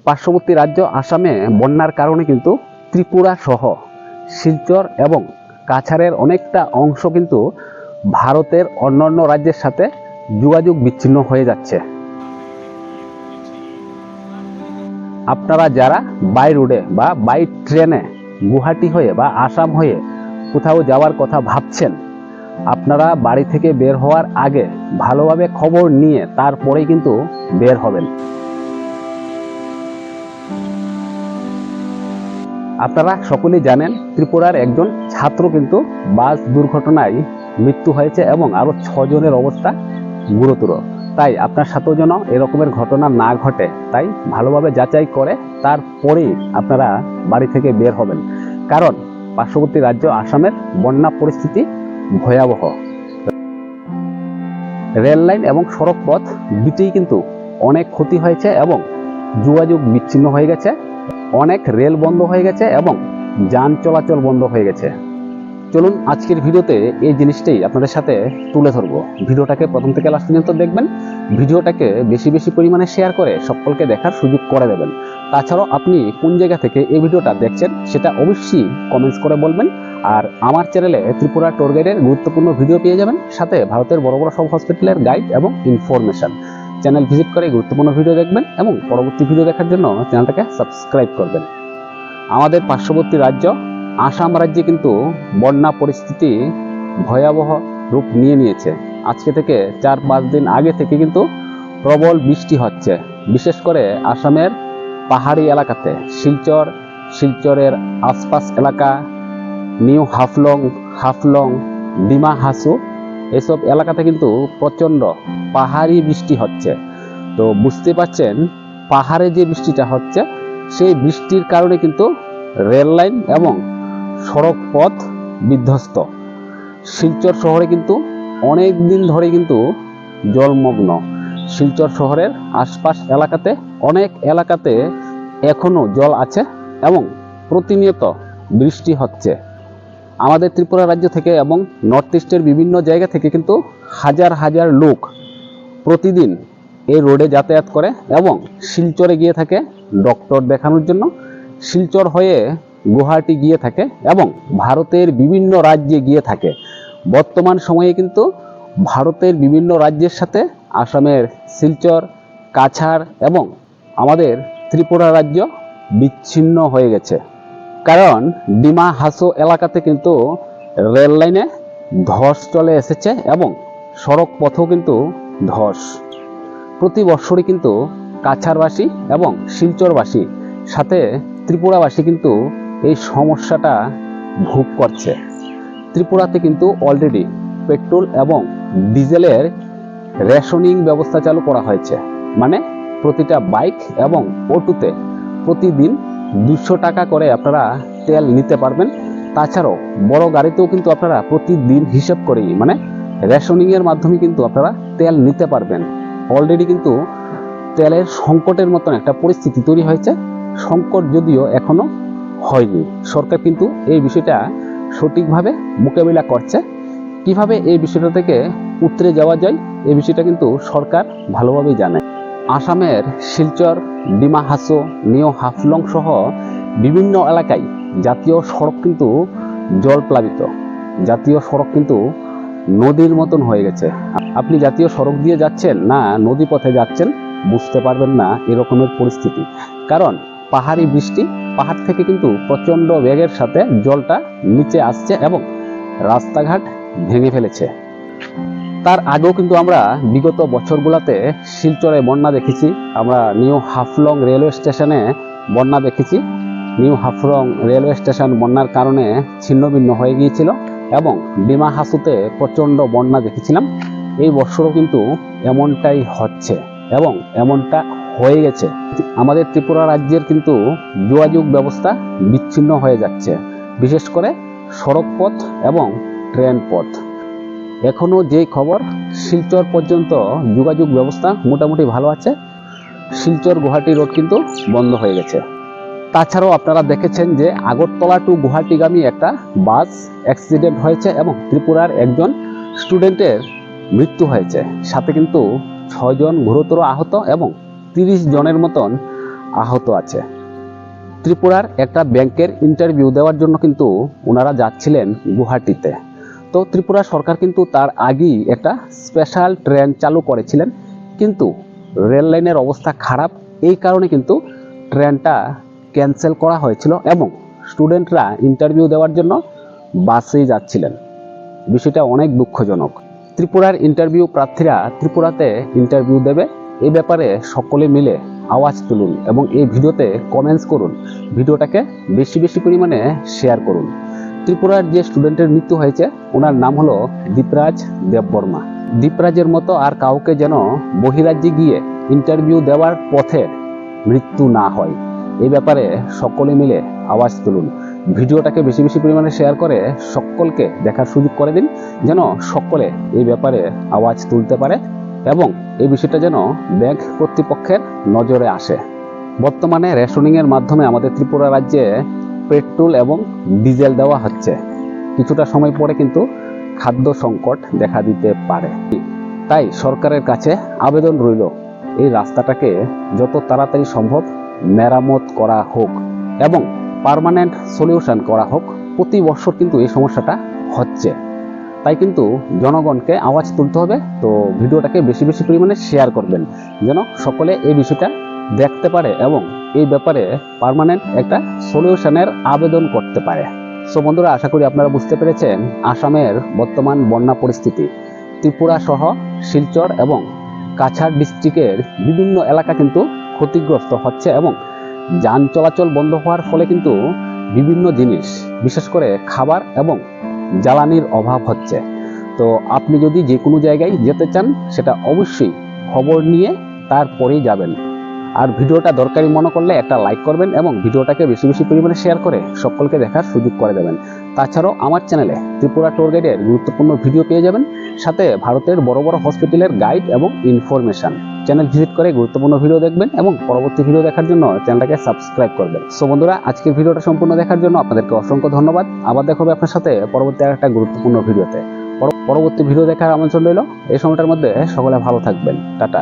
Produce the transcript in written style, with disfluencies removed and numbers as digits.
পার্শ্ববর্তী রাজ্য আসামে বন্যার কারণে কিন্তু ত্রিপুরা সহ শিলচর এবং কাছাড়ের অনেকটা অংশ কিন্তু ভারতের অন্যান্য রাজ্যের সাথে যোগাযোগ বিচ্ছিন্ন হয়ে যাচ্ছে। আপনারা যারা বাই রোডে বা বাই ট্রেনে গুয়াহাটি হয়ে বা আসাম হয়ে কোথাও যাওয়ার কথা ভাবছেন, আপনারা বাড়ি থেকে বের হওয়ার আগে ভালোভাবে খবর নিয়ে তারপরেই কিন্তু বের হবেন। আপনারা সকলেই জানেন ত্রিপুরার একজন ছাত্র কিন্তু বাস দুর্ঘটনায় মৃত্যু হয়েছে এবং আরও 6 জনের অবস্থা গুরুতর। তাই আপনার সাথেও যেন এরকমের ঘটনা না ঘটে, তাই ভালোভাবে যাচাই করে তারপরেই আপনারা বাড়ি থেকে বের হবেন, কারণ পার্শ্ববর্তী রাজ্য আসামের বন্যা পরিস্থিতি ভয়াবহ। রেল লাইন এবং সড়ক পথ দুটিই কিন্তু অনেক ক্ষতি হয়েছে এবং যোগাযোগ বিচ্ছিন্ন হয়ে গেছে, অনেক রেল বন্ধ হয়ে গেছে এবং যান চলাচল বন্ধ হয়ে গেছে। চলুন আজকের ভিডিওতে এই জিনিসটাই আপনাদের সাথে তুলে ধরবো। ভিডিওটাকে প্রথম থেকে লাস্ট পর্যন্ত দেখবেন, ভিডিওটাকে বেশি বেশি পরিমাণে শেয়ার করে সকলকে দেখার সুযোগ করে দেবেন। তাছাড়াও আপনি কোন জায়গা থেকে এই ভিডিওটা দেখছেন সেটা অবশ্যই কমেন্টস করে বলবেন। আর আমার চ্যানেলে ত্রিপুরা ট্যুর গাইডের গুরুত্বপূর্ণ ভিডিও পেয়ে যাবেন, সাথে ভারতের বড় বড় সব হসপিটালের গাইড এবং ইনফরমেশন। চ্যানেল ভিজিট করে গুরুত্বপূর্ণ ভিডিও দেখবেন এবং পরবর্তী ভিডিও দেখার জন্য চ্যানেলটাকে সাবস্ক্রাইব করবেন। আমাদের পার্শ্ববর্তী রাজ্য আসাম রাজ্যে কিন্তু বন্যা পরিস্থিতি ভয়াবহ রূপ নিয়েছে। আজকে থেকে 4-5 দিন আগে থেকে কিন্তু প্রবল বৃষ্টি হচ্ছে, বিশেষ করে আসামের পাহাড়ি এলাকাতে শিলচরের আশপাশ এলাকা, নিউ হাফলং, ডিমা হাসু, এসব এলাকাতে কিন্তু প্রচণ্ড পাহাড়ি বৃষ্টি হচ্ছে। তো বুঝতে পারছেন পাহাড়ে যে বৃষ্টিটা হচ্ছে সেই বৃষ্টির কারণে কিন্তু রেল লাইন এবং সড়ক পথ বিধ্বস্ত। শিলচর শহরে কিন্তু অনেক দিন ধরে কিন্তু জলমগ্ন। শিলচর শহরের আশপাশ এলাকাতে অনেক এলাকাতে এখনো জল আছে এবং প্রতিনিয়ত বৃষ্টি হচ্ছে। আমাদের ত্রিপুরা রাজ্য থেকে এবং নর্থ ইস্টের বিভিন্ন জায়গা থেকে কিন্তু হাজার হাজার লোক প্রতিদিন এই রোডে যাতায়াত করে এবং শিলচরে গিয়ে থাকে ডক্টর দেখানোর জন্য, শিলচর হয়ে গুয়াহাটি গিয়ে থাকে এবং ভারতের বিভিন্ন রাজ্যে গিয়ে থাকে। বর্তমান সময়ে কিন্তু ভারতের বিভিন্ন রাজ্যের সাথে আসামের শিলচর, কাছাড় এবং আমাদের ত্রিপুরা রাজ্য বিচ্ছিন্ন হয়ে গেছে, কারণ ডিমা হাসো এলাকাতে কিন্তু রেল লাইনে ধস চলে এসেছে এবং সড়ক পথও কিন্তু ধস। প্রতি বছরই কিন্তু কাছাড়বাসী এবং শিলচরবাসী সাথে ত্রিপুরাবাসী কিন্তু এই সমস্যাটা ভোগ করছে। ত্রিপুরাতে কিন্তু অলরেডি পেট্রোল এবং ডিজেলের রেশনিং ব্যবস্থা চালু করা হয়েছে, মানে প্রতিটা বাইক এবং অটোতে প্রতিদিন 200 টাকা করে আপনারা তেল নিতে পারবেন। তাছাড়াও বড় গাড়িতেও কিন্তু আপনারা প্রতিদিন হিসাব করেই, মানে রেশনিংয়ের মাধ্যমে কিন্তু আপনারা তেল নিতে পারবেন। অলরেডি কিন্তু তেলের সংকটের মতন একটা পরিস্থিতি তৈরি হয়েছে, সংকট যদিও এখনো হয়নি। সরকার কিন্তু এই বিষয়টা সঠিকভাবে মোকাবিলা করছে। কিভাবে এই বিষয়টা থেকে উতরে যাওয়া যায় এই বিষয়টা কিন্তু সরকার ভালোভাবেই জানে। আসামের শিলচর, ডিমা হাসো, নিউ হাফলং সহ বিভিন্ন এলাকায় জাতীয় সড়ক কিন্তু জলপ্লাবিত। জাতীয় সড়ক কিন্তু নদীর মতন হয়ে গেছে। আপনি জাতীয় সড়ক দিয়ে যাচ্ছেন না নদী পথে যাচ্ছেন বুঝতে পারবেন না এরকমের পরিস্থিতি, কারণ পাহাড়ি বৃষ্টি, পাহাড় থেকে কিন্তু প্রচণ্ড বেগের সাথে জলটা নিচে আসছে এবং রাস্তাঘাট ভেঙে ফেলেছে। তার আগেও কিন্তু আমরা বিগত বছরগুলোতে শিলচরে বন্যা দেখেছি, আমরা নিউ হাফলং রেলওয়ে স্টেশনে বন্যা দেখেছি। নিউ হাফলং রেলওয়ে স্টেশন বন্যার কারণে ছিন্নভিন্ন হয়ে গিয়েছিল এবং ডিমা হাসুতে প্রচণ্ড বন্যা দেখেছিলাম। এই বছরও কিন্তু এমনটাই হচ্ছে এবং এমনটা হয়ে গেছে। আমাদের ত্রিপুরা রাজ্যের কিন্তু যোগাযোগ ব্যবস্থা বিচ্ছিন্ন হয়ে যাচ্ছে, বিশেষ করে সড়ক পথ এবং ট্রেন পথ। এখনো যেই খবর, শিলচর পর্যন্ত যোগাযোগ ব্যবস্থা মোটামুটি ভালো আছে, শিলচর গুয়াহাটি রোড কিন্তু বন্ধ হয়ে গেছে। তাছাড়াও আপনারা দেখেছেন যে আগরতলা টু গুয়াহাটিগামী একটা বাস অ্যাক্সিডেন্ট হয়েছে এবং ত্রিপুরার একজন স্টুডেন্টের মৃত্যু হয়েছে, সাথে কিন্তু 6 জন গুরুতর আহত এবং 30 জনের মতন আহত আছে। ত্রিপুরার একটা ব্যাংকের ইন্টারভিউ দেওয়ার জন্য কিন্তু ওনারা যাচ্ছিলেন গুয়াহাটিতে। তো ত্রিপুরা সরকার কিন্তু তার আগেই একটা স্পেশাল ট্রেন চালু করেছিলেন, কিন্তু রেল লাইনের অবস্থা খারাপ, এই কারণে কিন্তু ট্রেনটা ক্যান্সেল করা হয়েছিল এবং স্টুডেন্টরা ইন্টারভিউ দেওয়ার জন্য বাসেই যাচ্ছিলেন। বিষয়টা অনেক দুঃখজনক। ত্রিপুরার ইন্টারভিউ প্রার্থীরা ত্রিপুরাতে ইন্টারভিউ দেবে, এই ব্যাপারে সকলে মিলে আওয়াজ তুলুন এবং এই ভিডিওতে কমেন্টস করুন, ভিডিওটাকে বেশি বেশি পরিমাণে শেয়ার করুন। ত্রিপুরার যে স্টুডেন্টের মৃত্যু হয়েছে ওনার নাম হলো দীপরাজ দেববর্মা। দীপরাজের মতো আর কাউকে যেন বহিরাজ্যে গিয়ে ইন্টারভিউ দেওয়ার পথে মৃত্যু না হয়, এই ব্যাপারে সকলে মিলে আওয়াজ তুলুন। ভিডিওটাকে বেশি বেশি পরিমাণে শেয়ার করে সকলকে দেখার সুযোগ করে দিন, যেন সকলে এই ব্যাপারে আওয়াজ তুলতে পারে এবং এই বিষয়টা যেন ব্যাংক কর্তৃপক্ষের নজরে আসে। বর্তমানে রেশনিংয়ের মাধ্যমে আমাদের ত্রিপুরা রাজ্যে পেট্রোল এবং ডিজেল দেওয়া হচ্ছে, কিছুটা সময় পরে কিন্তু খাদ্য সংকট দেখা দিতে পারে। তাই সরকারের কাছে আবেদন রইল, এই রাস্তাটাকে যত তাড়াতাড়ি সম্ভব মেরামত করা হোক এবং পার্মানেন্ট সলিউশন করা হোক। প্রতি বছর কিন্তু এই সমস্যাটা হচ্ছে, তাই কিন্তু জনগণকে আওয়াজ তুলতে হবে। তো ভিডিওটাকে বেশি বেশি পরিমাণে শেয়ার করবেন, যেন সকলে এই বিষয়টা দেখতে পারে এবং এই ব্যাপারে পার্মানেন্ট একটা সলিউশনের আবেদন করতে পারে। সো বন্ধুরা, আশা করি আপনারা বুঝতে পেরেছেন আসামের বর্তমান বন্যা পরিস্থিতি। ত্রিপুরা সহ শিলচর এবং কাছাড় ডিস্ট্রিক্টের বিভিন্ন এলাকা কিন্তু ক্ষতিগ্রস্ত হচ্ছে এবং যান চলাচল বন্ধ হওয়ার ফলে কিন্তু বিভিন্ন জিনিস, বিশেষ করে খাবার এবং জ্বালানির অভাব হচ্ছে। তো আপনি যদি যে কোনো জায়গায় যেতে চান, সেটা অবশ্যই খবর নিয়ে তারপরেই যাবেন। আর ভিডিওটা দরকারি মনে করলে একটা লাইক করবেন এবং ভিডিওটাকে বেশি বেশি পরিমাণে শেয়ার করে সকলকে দেখার সুযোগ করে দেবেন। তাছাড়াও আমার চ্যানেলে ত্রিপুরা ট্যুর গাইডের গুরুত্বপূর্ণ ভিডিও পেয়ে যাবেন, সাথে ভারতের বড় বড় হসপিটালের গাইড এবং ইনফরমেশন। চ্যানেল ভিজিট করে গুরুত্বপূর্ণ ভিডিও দেখবেন এবং পরবর্তী ভিডিও দেখার জন্য চ্যানেলটাকে সাবস্ক্রাইব করবেন। সো বন্ধুরা, আজকের ভিডিওটা সম্পূর্ণ দেখার জন্য আপনাদেরকে অসংখ্য ধন্যবাদ। আবার দেখা হবে আপনার সাথে পরবর্তী একটা গুরুত্বপূর্ণ ভিডিওতে। পরবর্তী ভিডিও দেখার আমন্ত্রণ রইল। এই সময়টার মধ্যে সকলে ভালো থাকবেন। টাটা।